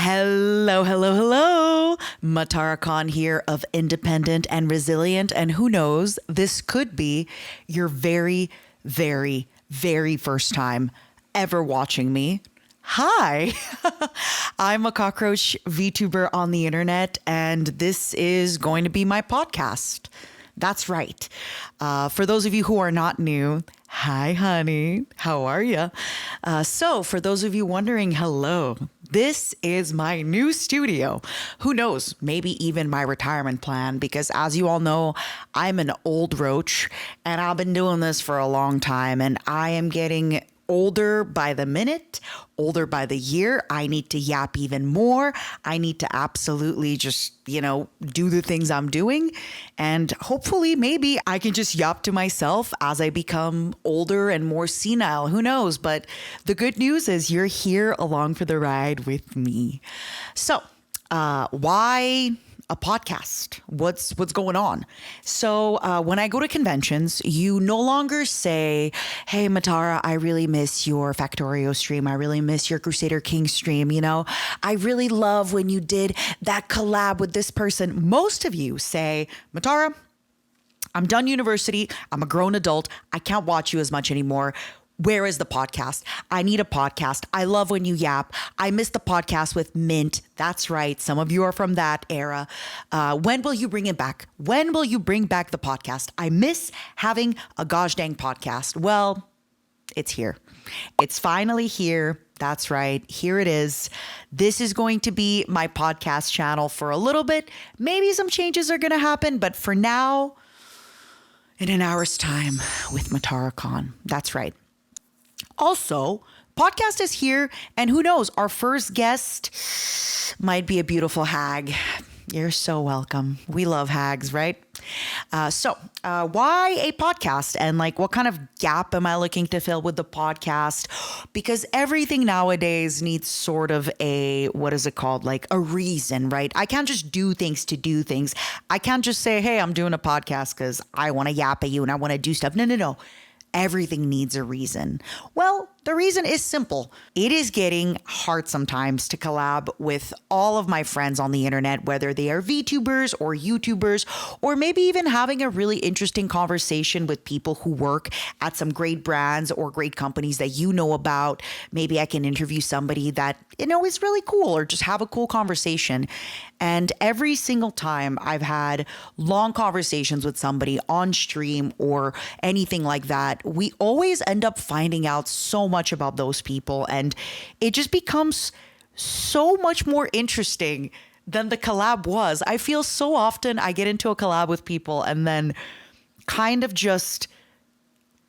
Hello, hello, hello. Matara Khan here of Independent and Resilient. And who knows, this could be your very, very, very first time ever watching me. Hi, I'm a cockroach VTuber on the internet, and this is going to be my podcast. That's right. For those of you who are not new, hi, honey. How are you? So for those of you wondering, hello, this is my new studio. Who knows, maybe even my retirement plan, because as you all know, I'm an old roach and I've been doing this for a long time, and I am getting older by the minute, older by the year. I need to yap even more. I need to absolutely just, do the things I'm doing. And hopefully, maybe I can just yap to myself as I become older and more senile. Who knows? But the good news is you're here along for the ride with me. So, why a podcast? What's going on? So when I go to conventions, you no longer say, hey, Matara, I really miss your Factorio stream. I really miss your Crusader King stream. I really love when you did that collab with this person. Most of you say, Matara, I'm done university. I'm a grown adult. I can't watch you as much anymore. Where is the podcast? I need a podcast. I love when you yap. I miss the podcast with Mint. That's right. Some of you are from that era. When will you bring it back? When will you bring back the podcast? I miss having a gosh dang podcast. Well, it's here. It's finally here. That's right. Here it is. This is going to be my podcast channel for a little bit. Maybe some changes are going to happen, but for now, in an hour's time with Matara Khan. That's right. Also, podcast is here, and who knows, our first guest might be a beautiful hag. You're so welcome. We love hags, right? So why a podcast? And what kind of gap am I looking to fill with the podcast? Because everything nowadays needs sort of a reason, right? I can't just do things to do things. I can't just say, hey, I'm doing a podcast because I want to yap at you and I want to do stuff. No. Everything needs a reason. Well, the reason is simple. It is getting hard sometimes to collab with all of my friends on the internet, whether they are VTubers or YouTubers, or maybe even having a really interesting conversation with people who work at some great brands or great companies that you know about. Maybe I can interview somebody that, is really cool, or just have a cool conversation. And every single time I've had long conversations with somebody on stream or anything like that, we always end up finding out so much about those people, and it just becomes so much more interesting than the collab was. I feel so often I get into a collab with people and then kind of just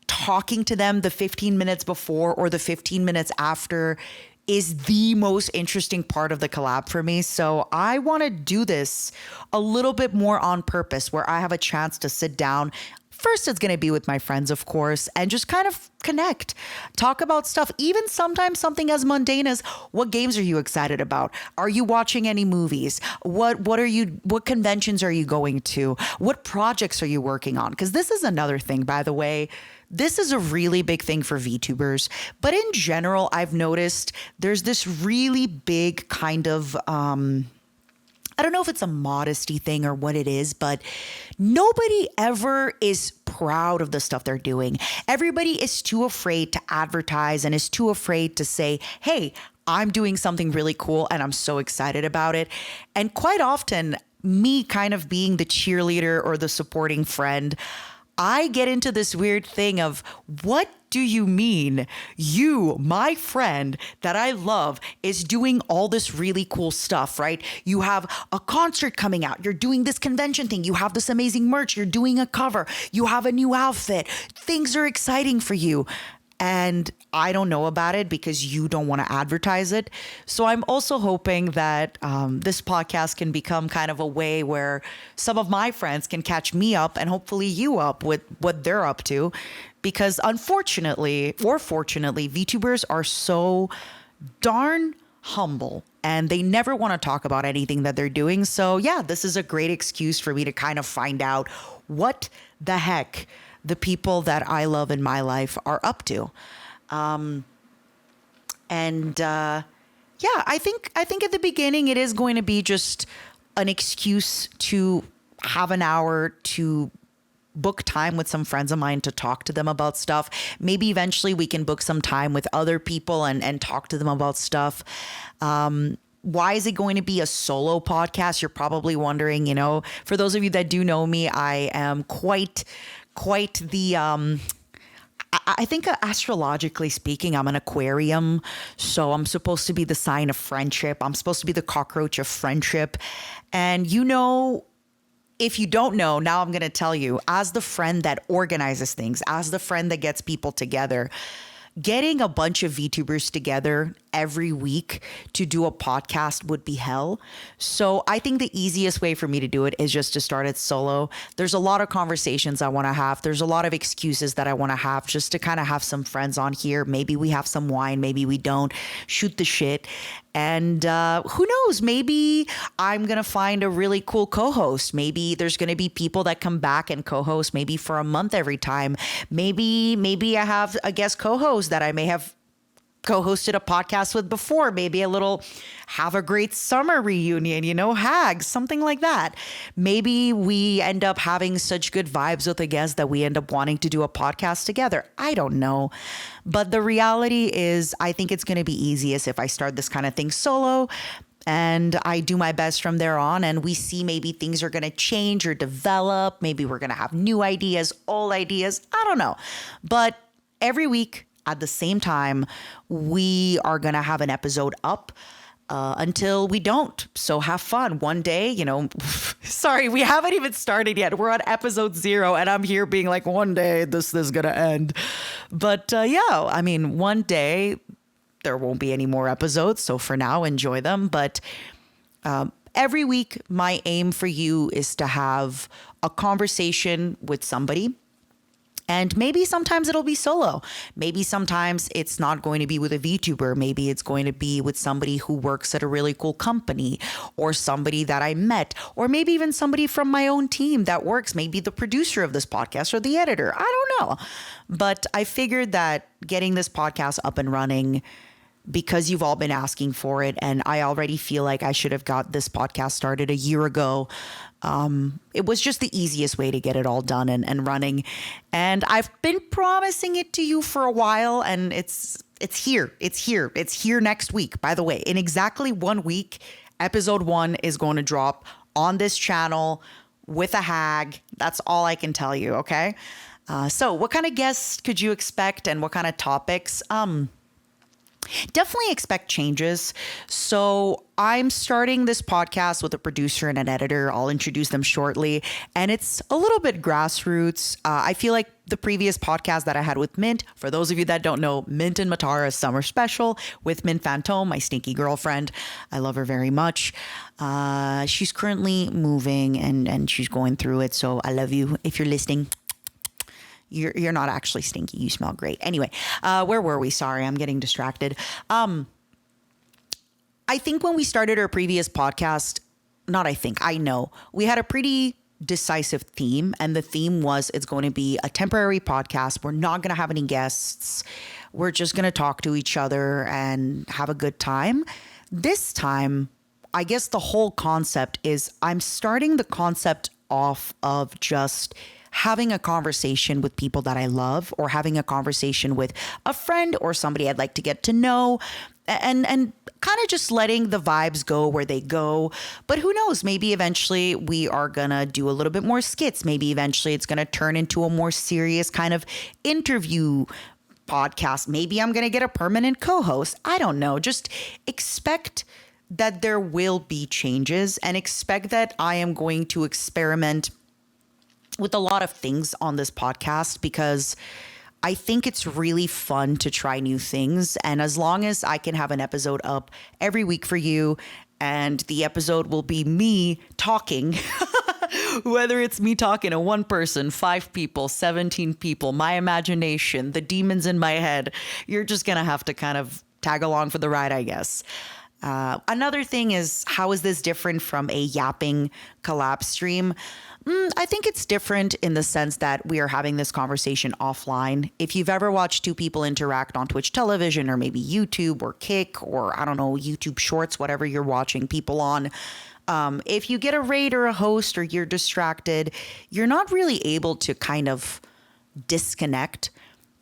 talking to them the 15 minutes before or the 15 minutes after is the most interesting part of the collab for me. So I want to do this a little bit more on purpose, where I have a chance to sit down. First, it's going to be with my friends, of course, and just kind of connect, talk about stuff, even sometimes something as mundane as, what games are you excited about? Are you watching any movies? What conventions are you going to? What projects are you working on? Because this is another thing, by the way. This is a really big thing for VTubers, but in general, I've noticed there's this really big kind of, I don't know if it's a modesty thing or what it is, but nobody ever is proud of the stuff they're doing. Everybody is too afraid to advertise and is too afraid to say, hey, I'm doing something really cool and I'm so excited about it. And quite often, me kind of being the cheerleader or the supporting friend, I get into this weird thing of, what do you mean you, my friend that I love, is doing all this really cool stuff, right? You have a concert coming out. You're doing this convention thing. You have this amazing merch. You're doing a cover. You have a new outfit. Things are exciting for you. And I don't know about it because you don't want to advertise it. So I'm also hoping that this podcast can become kind of a way where some of my friends can catch me up and hopefully you up with what they're up to. Because unfortunately, or fortunately, VTubers are so darn humble and they never want to talk about anything that they're doing. So yeah, this is a great excuse for me to kind of find out what the heck the people that I love in my life are up to. yeah, I think at the beginning it is going to be just an excuse to have an hour to book time with some friends of mine to talk to them about stuff. Maybe eventually we can book some time with other people and talk to them about stuff. Why is it going to be a solo podcast? You're probably wondering, for those of you that do know me, I am quite the, I think astrologically speaking, I'm an Aquarium. So I'm supposed to be the sign of friendship. I'm supposed to be the cockroach of friendship. And if you don't know, now I'm going to tell you, as the friend that organizes things, as the friend that gets people together, getting a bunch of VTubers together every week to do a podcast would be hell. So I think the easiest way for me to do it is just to start it solo. There's a lot of conversations I want to have. There's a lot of excuses that I want to have just to kind of have some friends on here. Maybe we have some wine, maybe we don't. Shoot the shit. And who knows, maybe I'm going to find a really cool co-host. Maybe there's going to be people that come back and co-host maybe for a month every time. Maybe I have a guest co-host that I may have co-hosted a podcast with before, maybe a little have a great summer reunion, hags, something like that. Maybe we end up having such good vibes with a guest that we end up wanting to do a podcast together. I don't know. But the reality is, I think it's going to be easiest if I start this kind of thing solo and I do my best from there on, and we see maybe things are going to change or develop. Maybe we're going to have new ideas, old ideas. I don't know. But every week, at the same time, we are going to have an episode up until we don't. So have fun. One day, sorry, we haven't even started yet. We're on episode 0 and I'm here being like, one day this is going to end. But one day there won't be any more episodes. So for now, enjoy them. But every week, my aim for you is to have a conversation with somebody. And maybe sometimes it'll be solo. Maybe sometimes it's not going to be with a VTuber. Maybe it's going to be with somebody who works at a really cool company, or somebody that I met, or maybe even somebody from my own team that works, maybe the producer of this podcast or the editor. I don't know. But I figured that getting this podcast up and running, because you've all been asking for it, and I already feel like I should have got this podcast started a year ago. It was just the easiest way to get it all done and running. And I've been promising it to you for a while, and it's here. It's here. It's here next week. By the way, in exactly 1 week, episode 1 is going to drop on this channel with a hag. That's all I can tell you. Okay. So what kind of guests could you expect, and what kind of topics? Definitely expect changes. So I'm starting this podcast with a producer and an editor. I'll introduce them shortly. And it's a little bit grassroots. I feel like the previous podcast that I had with Mint, for those of you that don't know, Mint and Matara summer special with Mint Phantom, my stinky girlfriend. I love her very much. She's currently moving and she's going through it. So I love you if you're listening. You're not actually stinky. You smell great. Anyway, where were we? Sorry, I'm getting distracted. I think when we started our previous podcast, I know we had a pretty decisive theme, and the theme was it's going to be a temporary podcast. We're not going to have any guests. We're just going to talk to each other and have a good time. This time, I guess the whole concept is I'm starting the concept off of just having a conversation with people that I love, or having a conversation with a friend or somebody I'd like to get to know, and kind of just letting the vibes go where they go. But who knows, maybe eventually we are gonna do a little bit more skits. Maybe eventually it's gonna turn into a more serious kind of interview podcast. Maybe I'm gonna get a permanent co-host. I don't know. Just expect that there will be changes, and expect that I am going to experiment with a lot of things on this podcast, because I think it's really fun to try new things. And as long as I can have an episode up every week for you, and the episode will be me talking, whether it's me talking to one person, 5 people, 17 people, my imagination, the demons in my head, you're just going to have to kind of tag along for the ride, I guess. Another thing is, how is this different from a yapping collab stream? I think it's different in the sense that we are having this conversation offline. If you've ever watched two people interact on Twitch television or maybe YouTube or Kick or I don't know, YouTube Shorts, whatever you're watching people on, if you get a raid or a host or you're distracted, you're not really able to kind of disconnect.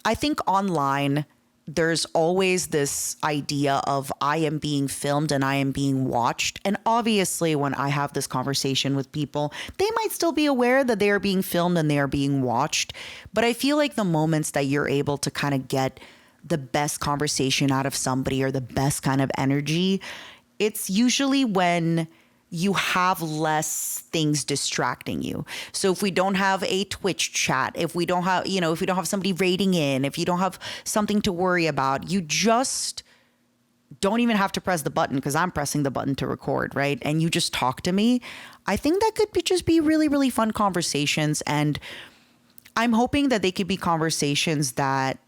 I think online, there's always this idea of I am being filmed and I am being watched. And obviously, when I have this conversation with people, they might still be aware that they are being filmed and they are being watched. But I feel like the moments that you're able to kind of get the best conversation out of somebody or the best kind of energy, it's usually when you have less things distracting you. So if we don't have a Twitch chat, if we don't have, if we don't have somebody raiding in, if you don't have something to worry about, you just don't even have to press the button because I'm pressing the button to record, right? And you just talk to me. I think that could just be really, really fun conversations. And I'm hoping that they could be conversations that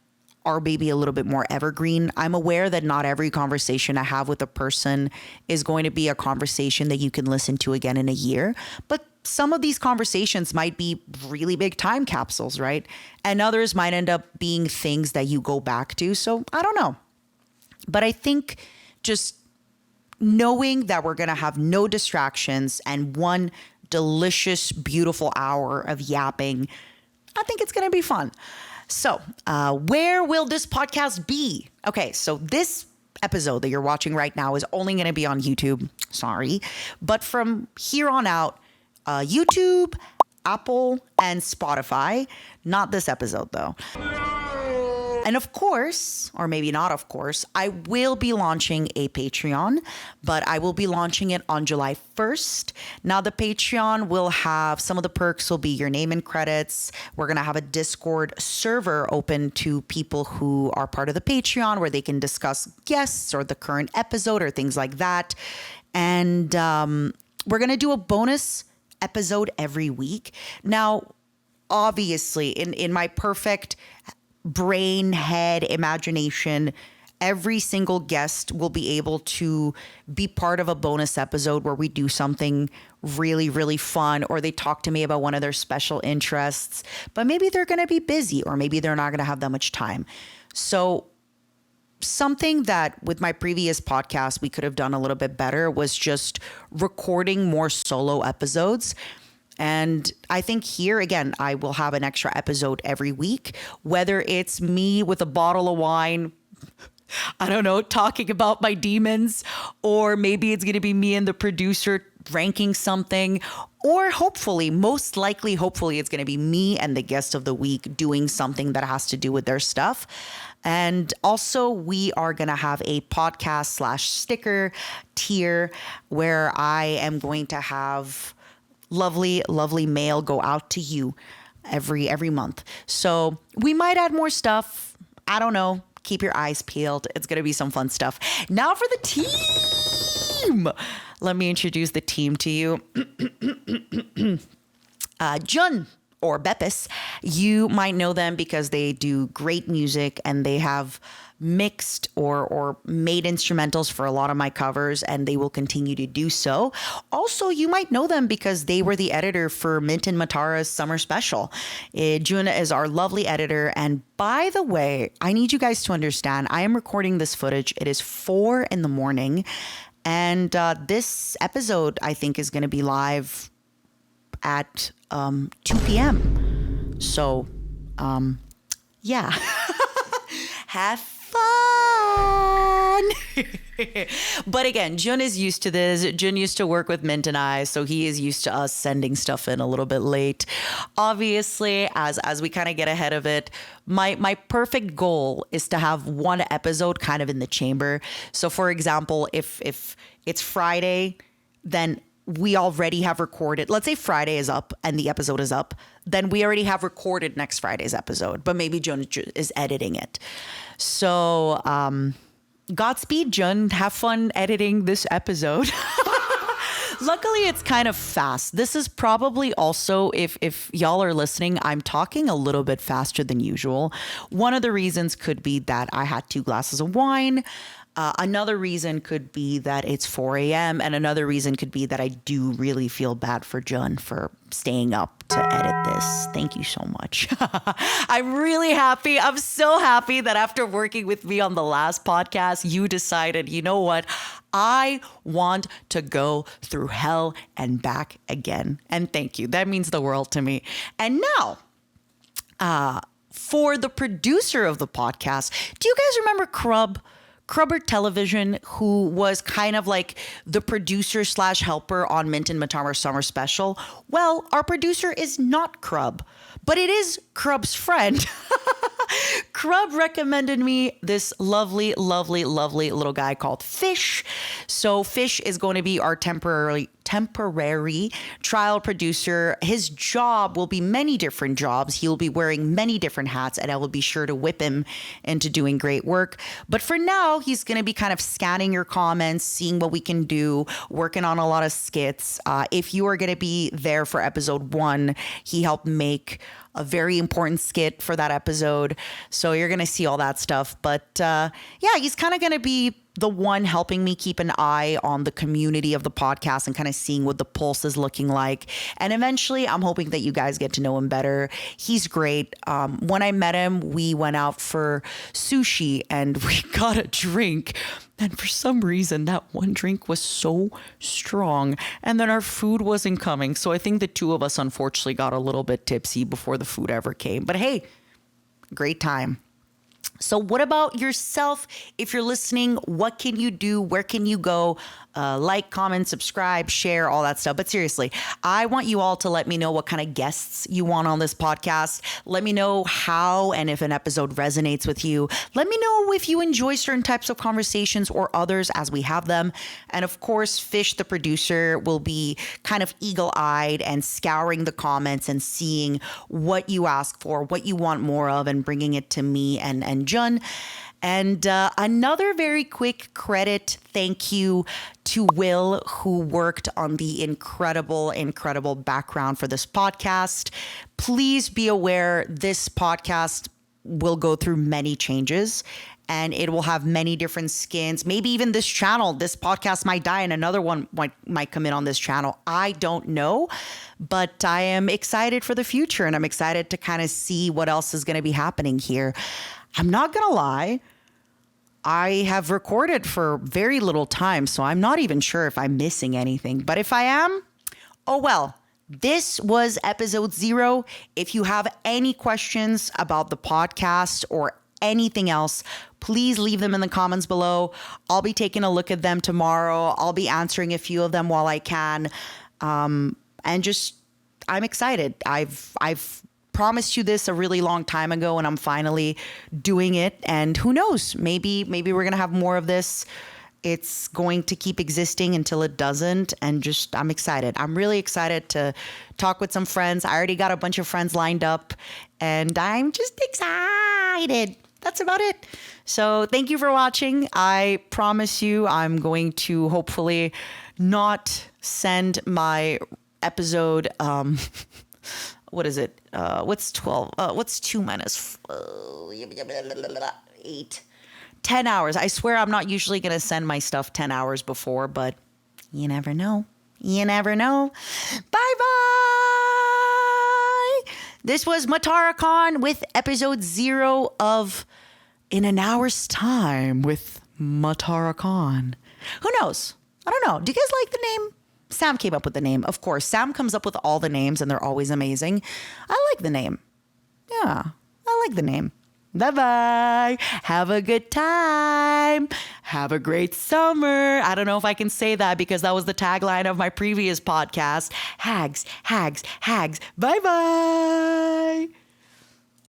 are maybe a little bit more evergreen. I'm aware that not every conversation I have with a person is going to be a conversation that you can listen to again in a year. But some of these conversations might be really big time capsules, right? And others might end up being things that you go back to. So I don't know. But I think just knowing that we're going to have no distractions and one delicious, beautiful hour of yapping, I think it's going to be fun. So, where will this podcast be? Okay, so this episode that you're watching right now is only going to be on YouTube. Sorry. But from here on out, YouTube, Apple, and Spotify. Not this episode, though. And of course, or maybe not of course, I will be launching a Patreon, but I will be launching it on July 1st. Now, the Patreon will have some of the perks will be your name and credits. We're going to have a Discord server open to people who are part of the Patreon where they can discuss guests or the current episode or things like that. And we're going to do a bonus episode every week. Now, obviously, in my perfect brain, head, imagination, every single guest will be able to be part of a bonus episode where we do something really, really fun, or they talk to me about one of their special interests, but maybe they're going to be busy or maybe they're not going to have that much time. So something that with my previous podcast, we could have done a little bit better was just recording more solo episodes. And I think here, again, I will have an extra episode every week, whether it's me with a bottle of wine, I don't know, talking about my demons, or maybe it's going to be me and the producer ranking something, or hopefully, most likely, hopefully it's going to be me and the guest of the week doing something that has to do with their stuff. And also we are going to have a podcast / sticker tier where I am going to have lovely mail go out to you every month. So we might add more stuff. I don't know. Keep your eyes peeled. It's going to be some fun stuff. Now for the team. Let me introduce the team to you. Jun or Bepis, you might know them because they do great music and they have mixed or made instrumentals for a lot of my covers, and they will continue to do so. Also, you might know them because they were the editor for Mint and Matara's summer special. Jun is our lovely editor. And by the way, I need you guys to understand, I am recording this footage. It is 4 a.m. And this episode, I think, is going to be live at 2 p.m. So, yeah. Have fun. But again, Jun is used to this. Jun used to work with Mint and I, so he is used to us sending stuff in a little bit late. Obviously, as we kind of get ahead of it, my perfect goal is to have one episode kind of in the chamber. So for example, if it's Friday, then we already have recorded, let's say Friday is up and the episode is up, then we already have recorded next Friday's episode, but maybe Jun is editing it. So, Godspeed, Jun. Have fun editing this episode. Luckily, it's kind of fast. This is probably also, if y'all are listening, I'm talking a little bit faster than usual. One of the reasons could be that I had 2 glasses of wine. Another reason could be that it's 4 a.m. And another reason could be that I do really feel bad for Jun for staying up to edit this. Thank you so much. I'm really happy. I'm so happy that after working with me on the last podcast, you decided, you know what? I want to go through hell and back again. And thank you. That means the world to me. And now, for the producer of the podcast, do you guys remember Crubber Television, who was kind of like the producer / helper on Mint and Matara Summer Special? Well, our producer is not Crub, but it is Crub's friend. Crub recommended me this lovely, lovely, lovely little guy called Fish. So Fish is going to be our temporary trial producer. His job will be many different jobs. He'll be wearing many different hats, and I will be sure to whip him into doing great work. But for now, he's going to be kind of scanning your comments, seeing what we can do, working on a lot of skits. If you are going to be there for episode 1, he helped make a very important skit for that episode. So you're going to see all that stuff. But yeah, he's kind of going to be the one helping me keep an eye on the community of the podcast and kind of seeing what the pulse is looking like. And eventually, I'm hoping that you guys get to know him better. He's great. When I met him, we went out for sushi and we got a drink. And for some reason, that one drink was so strong. And then our food wasn't coming. So I think the two of us, unfortunately, got a little bit tipsy before the food ever came. But hey, great time. So what about yourself? If you're listening, what can you do? Where can you go? Like, comment, subscribe, share, all that stuff. But seriously, I want you all to let me know what kind of guests you want on this podcast. Let me know how and if an episode resonates with you. Let me know if you enjoy certain types of conversations or others as we have them. And of course, Fish, the producer, will be kind of eagle-eyed and scouring the comments and seeing what you ask for, what you want more of, and bringing it to me and Jun. And another very quick credit, thank you to Will, who worked on the incredible, incredible background for this podcast. Please be aware this podcast will go through many changes and it will have many different skins. Maybe even this channel, this podcast might die and another one might come in on this channel. I don't know, but I am excited for the future and I'm excited to kind of see what else is going to be happening here. I'm not going to lie. I have recorded for very little time, so I'm not even sure if I'm missing anything. But if I am, oh well. This was episode 0. If you have any questions about the podcast or anything else, please leave them in the comments below. I'll be taking a look at them tomorrow. I'll be answering a few of them while I can. I'm excited. I've promised you this a really long time ago and I'm finally doing it. And who knows, maybe we're going to have more of this. It's going to keep existing until it doesn't. And I'm excited. I'm really excited to talk with some friends. I already got a bunch of friends lined up and I'm just excited. That's about it. So thank you for watching. I promise you I'm going to hopefully not send my episode, what is it? What's 12? What's 2 minus 8? 10 hours. I swear I'm not usually going to send my stuff 10 hours before, but you never know. You never know. Bye-bye. This was Matara Khan with episode 0 of In an Hour's Time with Matara Khan. Who knows? I don't know. Do you guys like the name? Sam came up with the name. Of course, Sam comes up with all the names and they're always amazing. I like the name. Yeah, I like the name. Bye-bye. Have a good time. Have a great summer. I don't know if I can say that because that was the tagline of my previous podcast. Hags, hags, hags. Bye-bye.